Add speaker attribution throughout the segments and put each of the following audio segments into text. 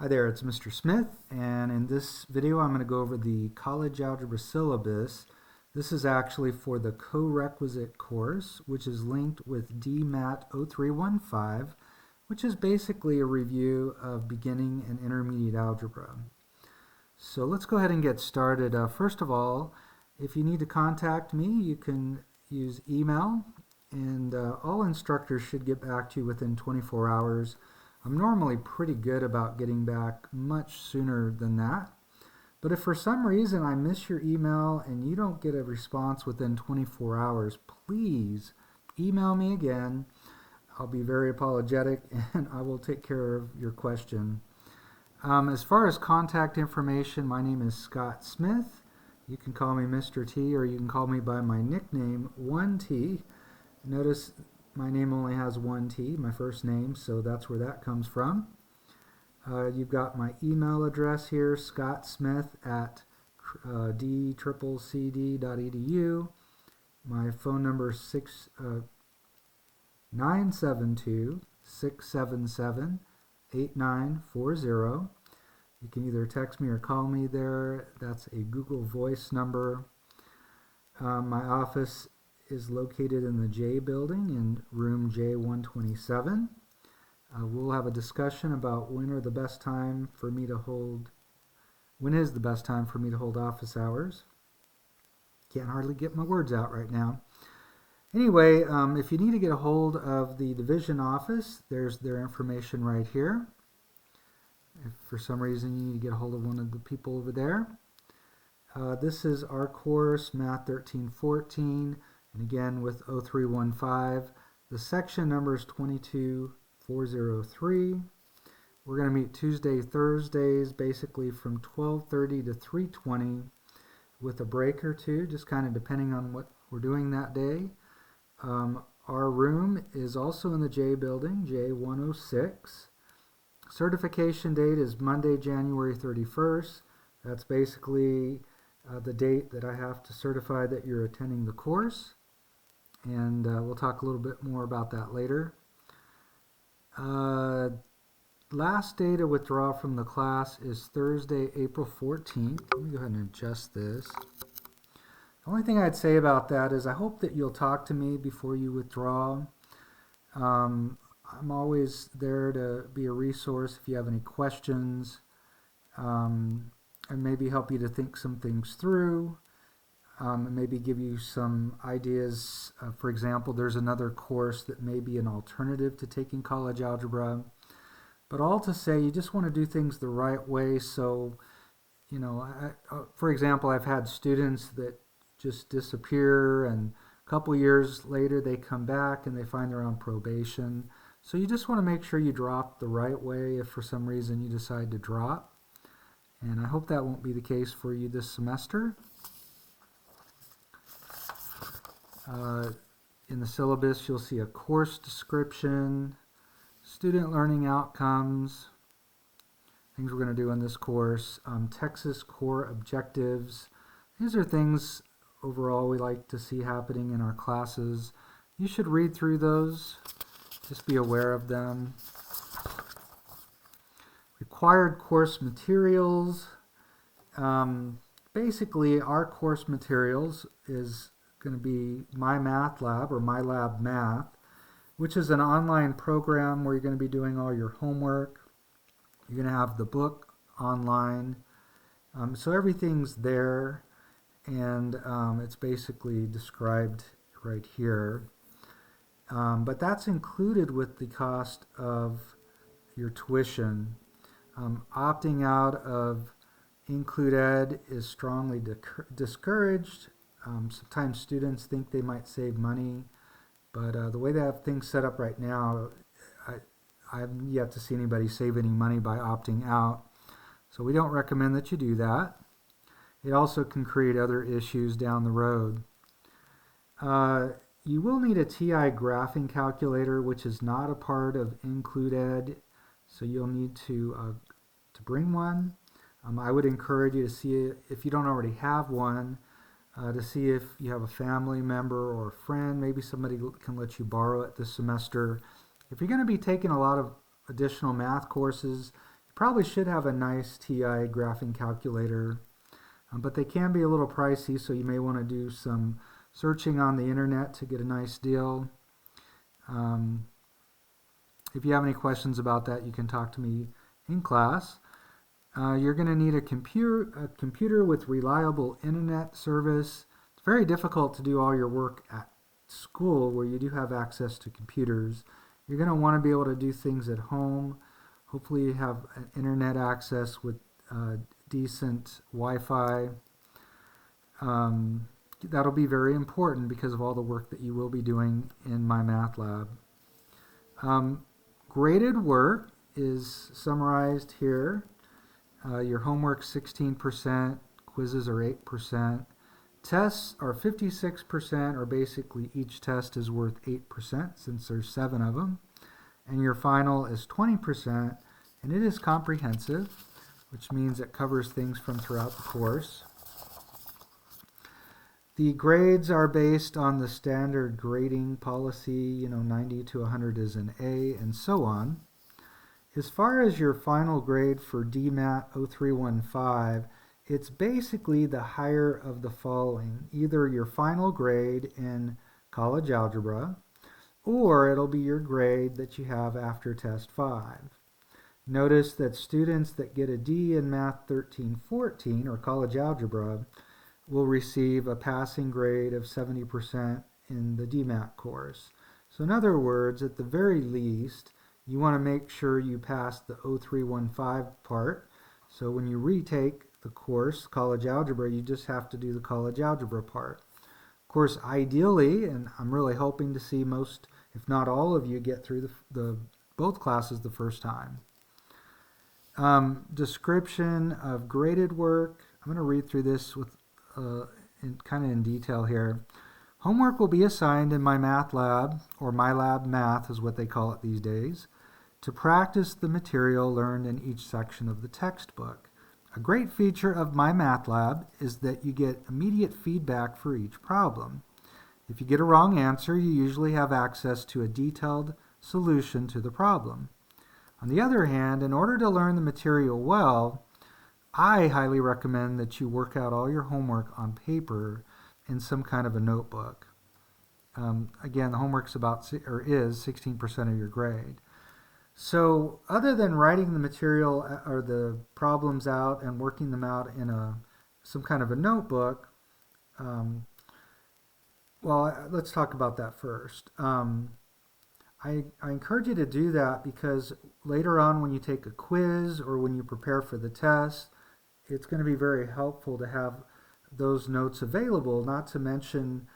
Speaker 1: Hi there, it's Mr. Smith, and in this video I'm going to go over the college algebra syllabus. This is actually for the co-requisite course, which is linked with DMAT 0315, which is basically a review of beginning and intermediate algebra. So let's go ahead and get started. First of all, if you need to contact me, you can use email, and all instructors should get back to you within 24 hours. I'm normally pretty good about getting back much sooner than that. But if for some reason I miss your email and you don't get a response within 24 hours, please email me again. I'll be very apologetic and I will take care of your question. As far as contact information, my name is Scott Smith. You can call me Mr. T, or you can call me by my nickname, 1T. Notice my name only has one T, my first name, so that's where that comes from. You've got my email address here, scottsmith@dCCC.edu. My phone number is 972-677-8940. You can either text me or call me there. That's a Google Voice number. My office is located in the J building in room J127. We'll have a discussion about when is the best time for me to hold office hours. Can't hardly get my words out right now. Anyway, if you need to get a hold of the division office, there's their information right here. If for some reason you need to get a hold of one of the people over there. This is our course, Math 1314. And again, with 0315, the section number is 22403. We're going to meet Tuesday, Thursdays, basically from 12:30 to 3:20, with a break or two, just kind of depending on what we're doing that day. Our room is also in the J building, J106. Certification date is Monday, January 31st. That's basically the date that I have to certify that you're attending the course. And we'll talk a little bit more about that later. Last day to withdraw from the class is Thursday, April 14th. Let me go ahead and adjust this. The only thing I'd say about that is I hope that you'll talk to me before you withdraw. I'm always there to be a resource if you have any questions, and maybe help you to think some things through. And maybe give you some ideas. For example, there's another course that may be an alternative to taking college algebra. But all to say, you just want to do things the right way. So, for example, I've had students that just disappear, and a couple years later they come back and they find they're on probation. So you just want to make sure you drop the right way if for some reason you decide to drop. And I hope that won't be the case for you this semester. In the syllabus, you'll see a course description, student learning outcomes, things we're going to do in this course, Texas core objectives. These are things overall we like to see happening in our classes. You should read through those, just be aware of them. Required course materials. Basically, our course materials is going to be My Math Lab, or My Lab Math, which is an online program where you're going to be doing all your homework. You're going to have the book online. So everything's there, and it's basically described right here. But that's included with the cost of your tuition. Opting out of Include Ed is strongly discouraged. Sometimes students think they might save money, but the way they have things set up right now, I have yet to see anybody save any money by opting out. So we don't recommend that you do that. It also can create other issues down the road. You will need a TI graphing calculator, which is not a part of Include Ed, so you'll need to bring one. I would encourage you to see, if you don't already have one, to see if you have a family member or a friend. Maybe somebody can let you borrow it this semester. If you're going to be taking a lot of additional math courses, you probably should have a nice TI graphing calculator, but they can be a little pricey, so you may want to do some searching on the internet to get a nice deal. If you have any questions about that, you can talk to me in class. You're going to need a computer with reliable internet service. It's very difficult to do all your work at school where you do have access to computers. You're going to want to be able to do things at home. Hopefully you have an internet access with decent Wi-Fi. That'll be very important because of all the work that you will be doing in my math lab. Graded work is summarized here. Your homework 16%, quizzes are 8%. Tests are 56%, or basically each test is worth 8% since there's 7 of them. And your final is 20%, and it is comprehensive, which means it covers things from throughout the course. The grades are based on the standard grading policy, 90 to 100 is an A, and so on. As far as your final grade for DMAT 0315, it's basically the higher of the following. Either your final grade in college algebra, or it'll be your grade that you have after test 5. Notice that students that get a D in Math 1314, or college algebra, will receive a passing grade of 70% in the DMAT course. So in other words, at the very least, you want to make sure you pass the 0315 part. So when you retake the course, college algebra, you just have to do the college algebra part. Of course, ideally, and I'm really hoping to see most, if not all of you, get through both classes the first time. Description of graded work. I'm going to read through this with kind of in detail here. Homework will be assigned in my math lab, or my lab math is what they call it these days, to practice the material learned in each section of the textbook. A great feature of my math lab is that you get immediate feedback for each problem. If you get a wrong answer, you usually have access to a detailed solution to the problem. On the other hand, in order to learn the material well, I highly recommend that you work out all your homework on paper in some kind of a notebook. Again, the homework's is 16% of your grade. So other than writing the material or the problems out and working them out in some kind of a notebook, let's talk about that first. I encourage you to do that because later on when you take a quiz or when you prepare for the test, it's going to be very helpful to have those notes available. Not to mention,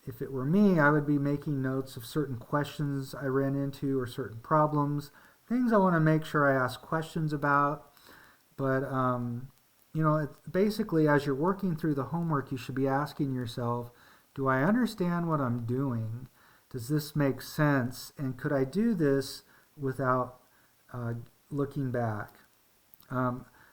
Speaker 1: if it were me, I would be making notes of certain questions I ran into or certain problems, things I want to make sure I ask questions about. But, basically as you're working through the homework, you should be asking yourself, do I understand what I'm doing? Does this make sense? And could I do this without looking back?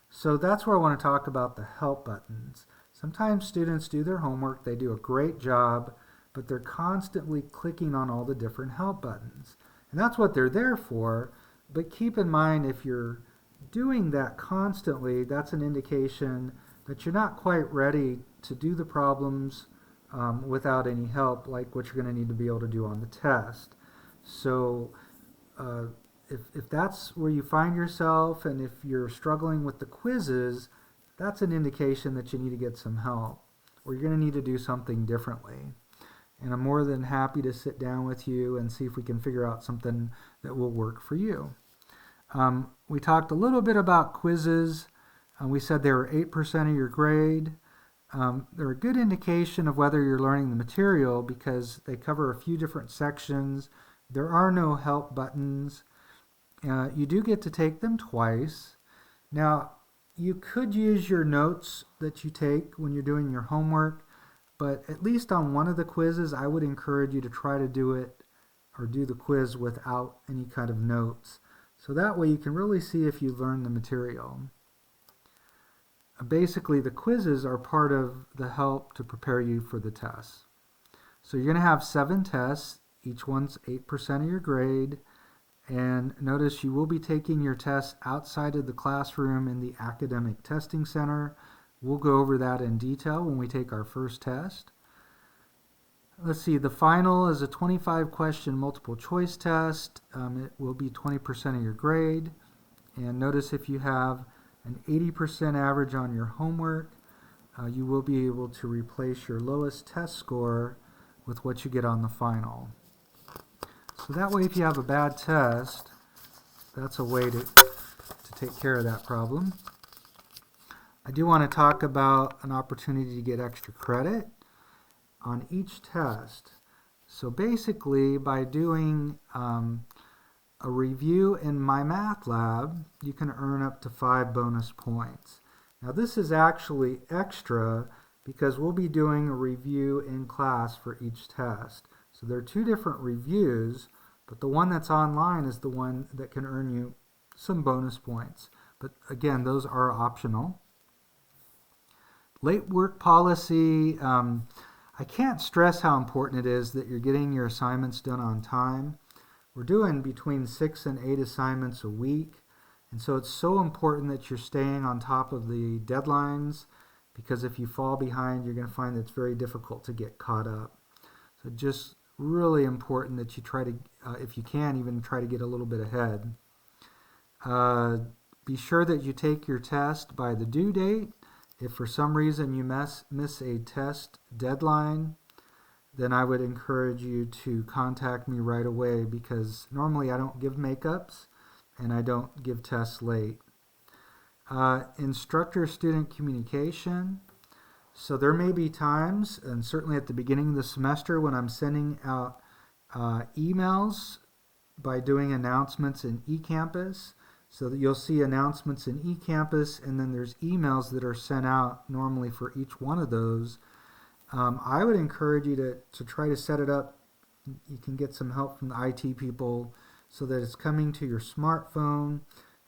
Speaker 1: So that's where I want to talk about the help buttons. Sometimes students do their homework, they do a great job, but they're constantly clicking on all the different help buttons. And that's what they're there for, but keep in mind if you're doing that constantly, that's an indication that you're not quite ready to do the problems without any help, like what you're going to need to be able to do on the test. So if that's where you find yourself, and if you're struggling with the quizzes, that's an indication that you need to get some help, or you're going to need to do something differently. And I'm more than happy to sit down with you and see if we can figure out something that will work for you. We talked a little bit about quizzes. We said they were 8% of your grade. They're a good indication of whether you're learning the material because they cover a few different sections. There are no help buttons. You do get to take them twice. Now, you could use your notes that you take when you're doing your homework, but at least on one of the quizzes, I would encourage you to try to do it or do the quiz without any kind of notes. So that way you can really see if you learned the material. Basically, the quizzes are part of the help to prepare you for the tests. So you're going to have 7 tests. Each one's 8% of your grade. And notice you will be taking your test outside of the classroom in the Academic Testing Center. We'll go over that in detail when we take our first test. Let's see, the final is a 25-question multiple choice test. It will be 20% of your grade. And notice if you have an 80% average on your homework, you will be able to replace your lowest test score with what you get on the final. So that way, if you have a bad test, that's a way to take care of that problem. I do want to talk about an opportunity to get extra credit on each test. So basically, by doing a review in my math lab, you can earn up to 5 bonus points. Now this is actually extra because we'll be doing a review in class for each test. So there are 2 different reviews, but the one that's online is the one that can earn you some bonus points. But again, those are optional. Late work policy, I can't stress how important it is that you're getting your assignments done on time. We're doing between 6 and 8 assignments a week, and so it's so important that you're staying on top of the deadlines, because if you fall behind, you're going to find that it's very difficult to get caught up. So just really important that you try to, if you can, even try to get a little bit ahead. Be sure that you take your test by the due date. If for some reason you miss a test deadline, then I would encourage you to contact me right away, because normally I don't give makeups and I don't give tests late. Instructor-student communication. So there may be times, and certainly at the beginning of the semester, when I'm sending out emails by doing announcements in eCampus, so that you'll see announcements in eCampus, and then there's emails that are sent out normally for each one of those. I would encourage you to try to set it up. You can get some help from the IT people so that it's coming to your smartphone,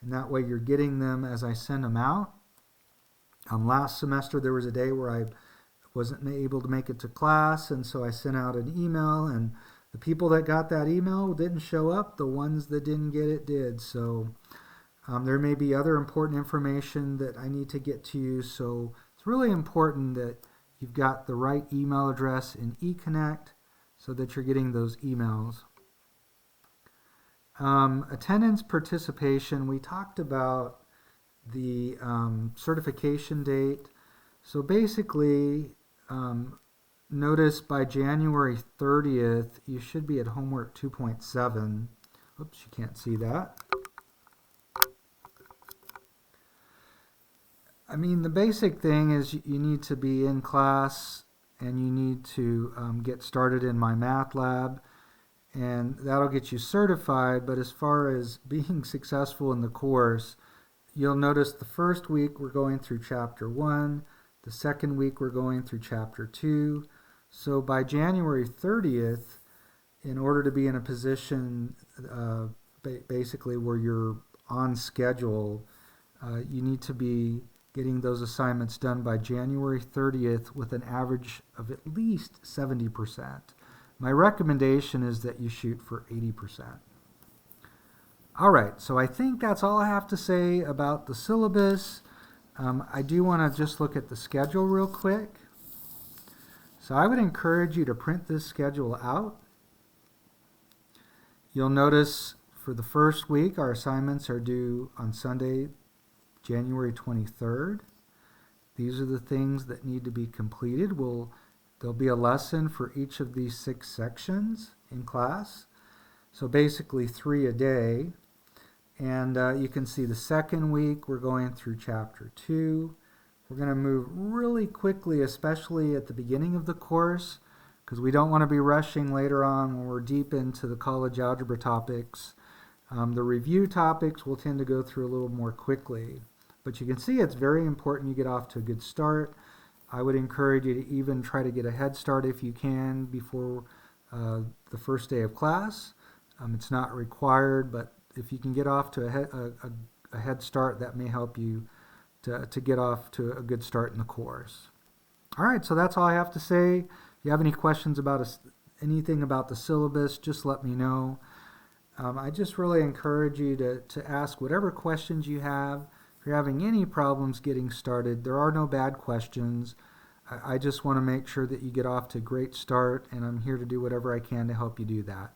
Speaker 1: and that way you're getting them as I send them out. Last semester there was a day where I wasn't able to make it to class, and so I sent out an email, and the people that got that email didn't show up. The ones that didn't get it did. So there may be other important information that I need to get to you, so it's really important that you've got the right email address in eConnect so that you're getting those emails. Attendance participation, we talked about the certification date. So basically, notice by January 30th, you should be at homework 2.7. Oops, you can't see that. I mean, the basic thing is you need to be in class and you need to get started in my math lab, and that'll get you certified. But as far as being successful in the course, you'll notice the first week we're going through Chapter 1, the second week we're going through Chapter 2. So by January 30th, in order to be in a position basically where you're on schedule, you need to be getting those assignments done by January 30th with an average of at least 70%. My recommendation is that you shoot for 80%. All right, so I think that's all I have to say about the syllabus. I do want to just look at the schedule real quick. So I would encourage you to print this schedule out. You'll notice for the first week, our assignments are due on Sunday, January 23rd. These are the things that need to be completed. There'll be a lesson for each of these 6 sections in class. So basically 3 a day. And you can see the second week we're going through Chapter 2. We're going to move really quickly, especially at the beginning of the course, because we don't want to be rushing later on when we're deep into the college algebra topics. The review topics we'll tend to go through a little more quickly. But you can see it's very important you get off to a good start. I would encourage you to even try to get a head start if you can before the first day of class. It's not required, but if you can get off to a head start, that may help you to get off to a good start in the course. All right, so that's all I have to say. If you have any questions about anything about the syllabus, just let me know. I just really encourage you to ask whatever questions you have. If you're having any problems getting started, there are no bad questions. I just want to make sure that you get off to a great start, and I'm here to do whatever I can to help you do that.